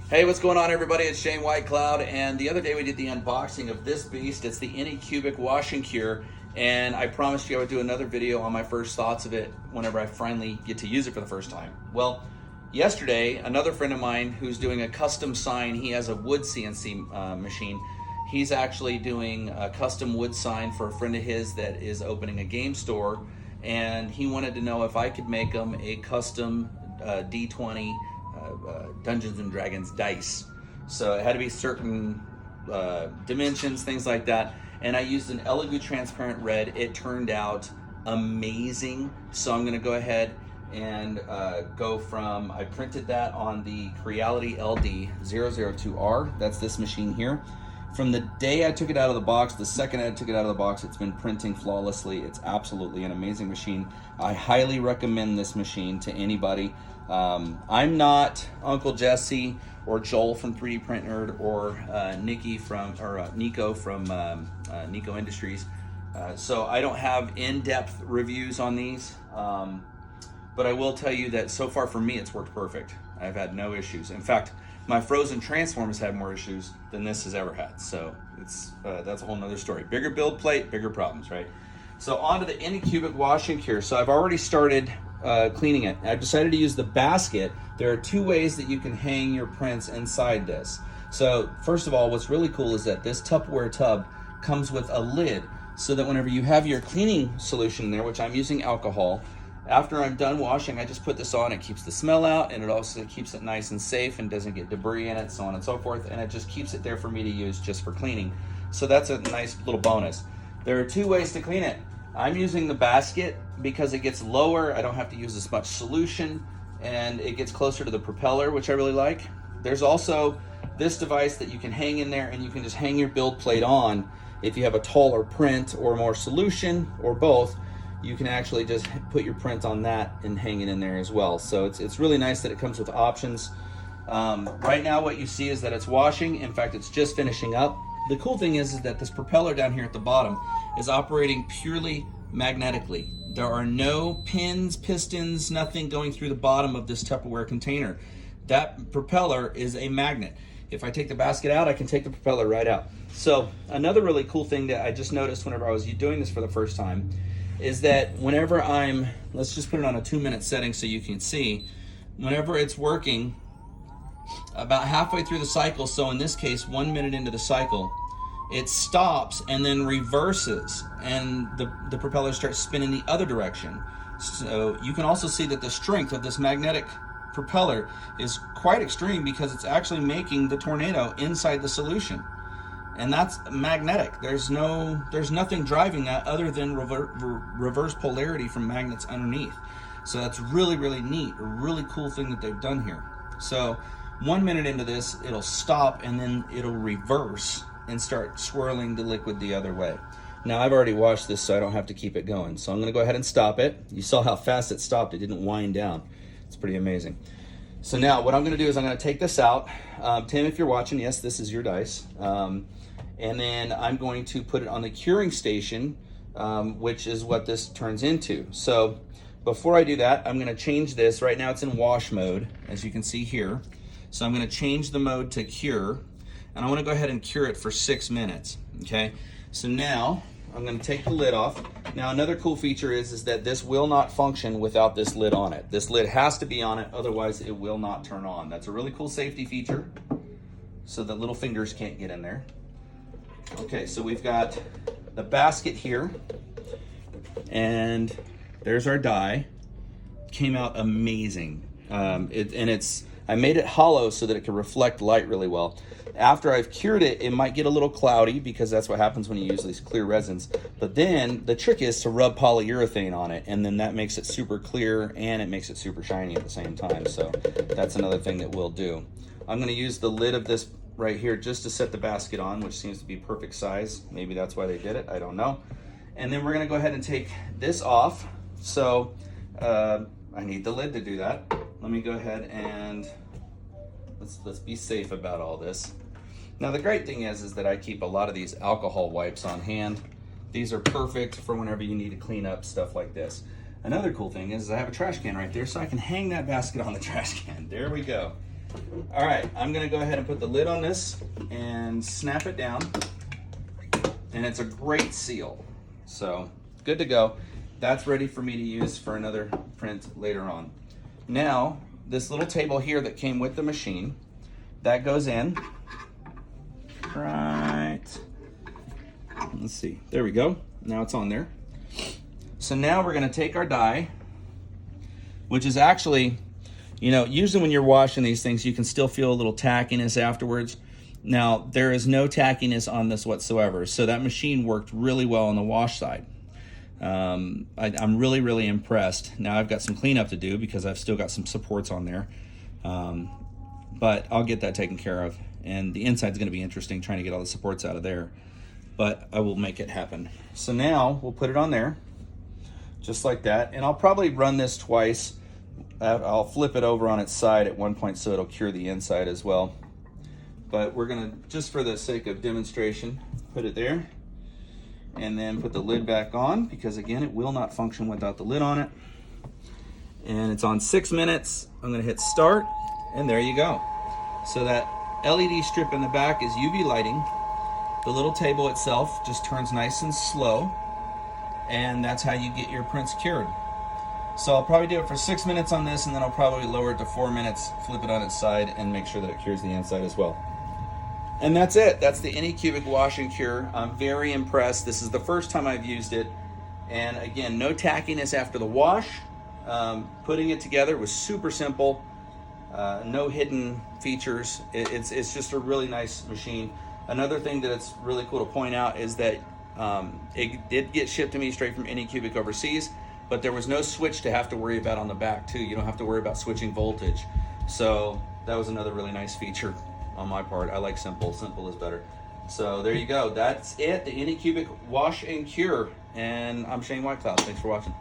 Hey, what's going on, everybody? It's Shane Whitecloud, and the other day we did the unboxing of this beast. It's the Anycubic Wash Cure, and I promised you I would do another video on my first thoughts of it whenever I finally get to use it for the first time. Well, yesterday, another friend of mine who's doing a custom sign, he has a wood CNC machine. He's actually doing a custom wood sign for a friend of his that is opening a game store, and he wanted to know if I could make him a custom D20 Dungeons and Dragons dice. So it had to be certain dimensions, things like that. And I used an Elegoo transparent red. It turned out amazing. So I'm going to go ahead and go from, I printed that on the Creality LD002R. That's this machine here. From the day I took it out of the box, the second I took it out of the box, it's been printing flawlessly. It's absolutely an amazing machine. I highly recommend this machine to anybody. I'm not Uncle Jesse or Joel from 3D Print Nerd or Nico from Nico Industries. So I don't have in-depth reviews on these, but I will tell you that so far for me it's worked perfect. I've had no issues. In fact, my Frozen Transform has had more issues than this has ever had. So it's that's a whole nother story. Bigger build plate, bigger problems, right? So on to the Anycubic Wash Cure. So I've already started cleaning it. I've decided to use the basket. There are two ways that you can hang your prints inside this. So first of all, what's really cool is that this Tupperware tub comes with a lid, so that whenever you have your cleaning solution in there, which I'm using alcohol, after I'm done washing, I just put this on. It keeps the smell out, and it also keeps it nice and safe and doesn't get debris in it, so on and so forth, and it just keeps it there for me to use just for cleaning. So that's a nice little bonus. There are two ways to clean it. I'm using the basket because it gets lower. I don't have to use as much solution, and it gets closer to the propeller, which I really like. There's also this device that you can hang in there, and you can just hang your build plate on. If you have a taller print or more solution or both, you can actually just put your print on that and hang it in there as well. So it's really nice that it comes with options. Right now what you see is that it's washing. In fact, it's just finishing up. The cool thing is that this propeller down here at the bottom is operating purely magnetically. There are no pins, pistons, nothing going through the bottom of this Tupperware container. That propeller is a magnet. If I take the basket out, I can take the propeller right out. So another really cool thing that I just noticed whenever I was doing this for the first time is that whenever let's just put it on a 2-minute setting so you can see, whenever it's working about halfway through the cycle, so in this case 1 minute into the cycle, it stops and then reverses, and the propeller starts spinning the other direction. So you can also see that the strength of this magnetic propeller is quite extreme, because it's actually making the tornado inside the solution. And that's magnetic. There's nothing driving that other than reverse polarity from magnets underneath. So that's really, really neat, a really cool thing that they've done here. So 1 minute into this, it'll stop, and then it'll reverse and start swirling the liquid the other way. Now I've already washed this, so I don't have to keep it going. So I'm gonna go ahead and stop it. You saw how fast it stopped. It didn't wind down. It's pretty amazing. So now what I'm gonna do is I'm gonna take this out. Tim, if you're watching, yes, this is your dice. And then I'm going to put it on the curing station, which is what this turns into. So before I do that, I'm gonna change this. Right now it's in wash mode, as you can see here. So I'm gonna change the mode to cure, and I wanna go ahead and cure it for 6 minutes, okay? So now I'm gonna take the lid off. Now another cool feature is that this will not function without this lid on it. This lid has to be on it, otherwise it will not turn on. That's a really cool safety feature, so that little fingers can't get in there. Okay, so we've got the basket here, and there's our die. Came out amazing. I made it hollow so that it can reflect light really well. After I've cured it, it might get a little cloudy, because that's what happens when you use these clear resins. But then the trick is to rub polyurethane on it, and then that makes it super clear, and it makes it super shiny at the same time. So that's another thing that we'll do. I'm gonna use the lid of this right here just to set the basket on, which seems to be perfect size. Maybe that's why they did it, I don't know. And then we're gonna go ahead and take this off. So I need the lid to do that. Let me go ahead and let's be safe about all this. Now the great thing is that I keep a lot of these alcohol wipes on hand. These are perfect for whenever you need to clean up stuff like this. Another cool thing is I have a trash can right there, so I can hang that basket on the trash can. There we go. All right, I'm gonna go ahead and put the lid on this and snap it down. And it's a great seal. So good to go. That's ready for me to use for another print later on. Now, this little table here that came with the machine, that goes in, right, let's see, there we go. Now it's on there. So now we're gonna take our dye, which is actually, you know, usually when you're washing these things, you can still feel a little tackiness afterwards. Now, there is no tackiness on this whatsoever, so that machine worked really well on the wash side. I'm really, really impressed. Now I've got some cleanup to do because I've still got some supports on there, but I'll get that taken care of. And the inside's gonna be interesting, trying to get all the supports out of there, but I will make it happen. So now we'll put it on there, just like that, and I'll probably run this twice. I'll flip it over on its side at one point so it'll cure the inside as well. But we're gonna, just for the sake of demonstration, put it there and then put the lid back on, because again, it will not function without the lid on it. And it's on 6 minutes. I'm gonna hit start, and there you go. So that LED strip in the back is UV lighting. The little table itself just turns nice and slow, and that's how you get your prints cured. So I'll probably do it for 6 minutes on this, and then I'll probably lower it to 4 minutes, flip it on its side, and make sure that it cures the inside as well. And that's it. That's the Anycubic Wash and Cure. I'm very impressed. This is the first time I've used it. And again, no tackiness after the wash. Putting it together was super simple. No hidden features. It's just a really nice machine. Another thing that it's really cool to point out is that it did get shipped to me straight from Anycubic overseas, but there was no switch to have to worry about on the back too. You don't have to worry about switching voltage. So that was another really nice feature on my part. I like simple. Simple is better. So there you go. That's it. The Anycubic Wash and Cure. And I'm Shane Whitecloud. Thanks for watching.